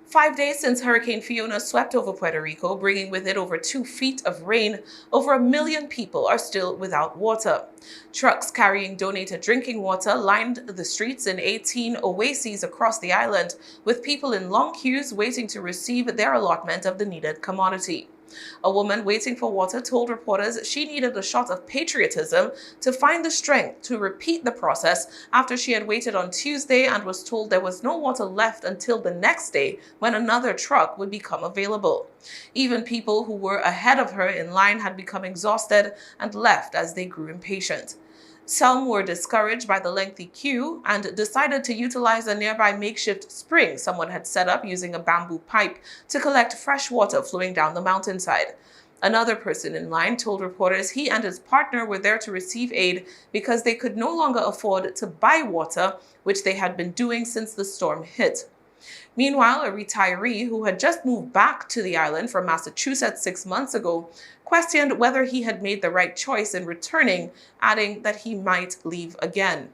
5 days since Hurricane Fiona swept over Puerto Rico, bringing with it over 2 feet of rain, over 1 million people are still without water. Trucks carrying donated drinking water lined the streets in 18 oases across the island, with people in long queues waiting to receive their allotment of the needed commodity. A woman waiting for water told reporters she needed a shot of patriotism to find the strength to repeat the process after she had waited on Tuesday and was told there was no water left until the next day when another truck would become available. Even people who were ahead of her in line had become exhausted and left as they grew impatient. Some were discouraged by the lengthy queue and decided to utilize a nearby makeshift spring someone had set up using a bamboo pipe to collect fresh water flowing down the mountainside. Another person in line told reporters he and his partner were there to receive aid because they could no longer afford to buy water, which they had been doing since the storm hit. Meanwhile, a retiree who had just moved back to the island from Massachusetts 6 months ago questioned whether he had made the right choice in returning, adding that he might leave again.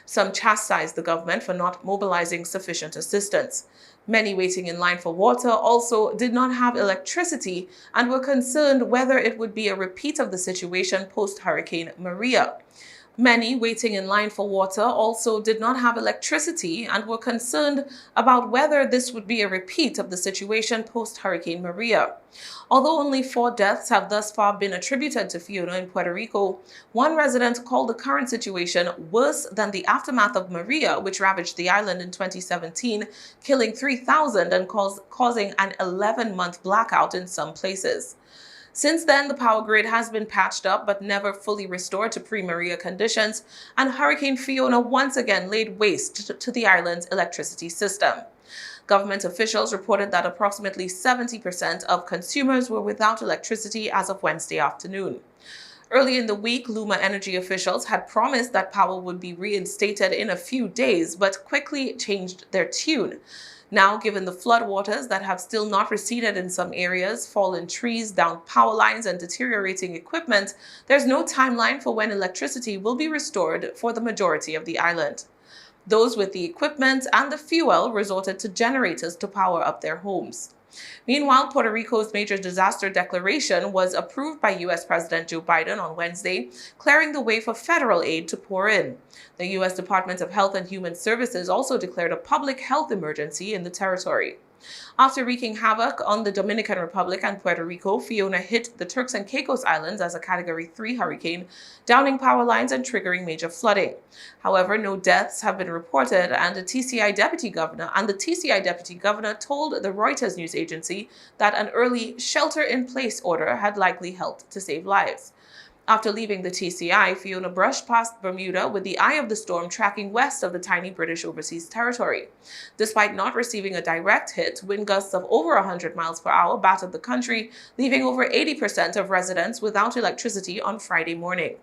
Some chastised the government for not mobilizing sufficient assistance. Many waiting in line for water also did not have electricity and were concerned whether it would be a repeat of the situation post-Hurricane Maria. Many waiting in line for water also did not have electricity and were concerned about whether this would be a repeat of the situation post-Hurricane Maria. Although only 4 deaths have thus far been attributed to Fiona in Puerto Rico, one resident called the current situation worse than the aftermath of Maria, which ravaged the island in 2017, killing 3,000 and causing an 11-month blackout in some places. Since then, the power grid has been patched up but never fully restored to pre-Maria conditions, and Hurricane Fiona once again laid waste to the island's electricity system. Government officials reported that approximately 70% of consumers were without electricity as of Wednesday afternoon. Early in the week, Luma Energy officials had promised that power would be reinstated in a few days, but quickly changed their tune. Now, given the floodwaters that have still not receded in some areas, fallen trees, downed power lines, and deteriorating equipment, there's no timeline for when electricity will be restored for the majority of the island. Those with the equipment and the fuel resorted to generators to power up their homes. Meanwhile, Puerto Rico's major disaster declaration was approved by U.S. President Joe Biden on Wednesday, clearing the way for federal aid to pour in. The U.S. Department of Health and Human Services also declared a public health emergency in the territory. After wreaking havoc on the Dominican Republic and Puerto Rico, Fiona hit the Turks and Caicos Islands as a Category 3 hurricane, downing power lines and triggering major flooding. However, no deaths have been reported, and the TCI deputy governor told the Reuters news agency that an early shelter-in-place order had likely helped to save lives. After leaving the TCI, Fiona brushed past Bermuda with the eye of the storm tracking west of the tiny British overseas territory. Despite not receiving a direct hit, wind gusts of over 100 miles per hour battered the country, leaving over 80% of residents without electricity on Friday morning.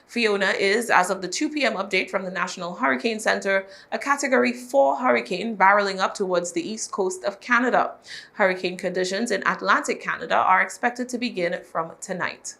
Fiona is, as of the 2 p.m. update from the National Hurricane Center, a Category 4 hurricane barreling up towards the east coast of Canada. Hurricane conditions in Atlantic Canada are expected to begin from tonight.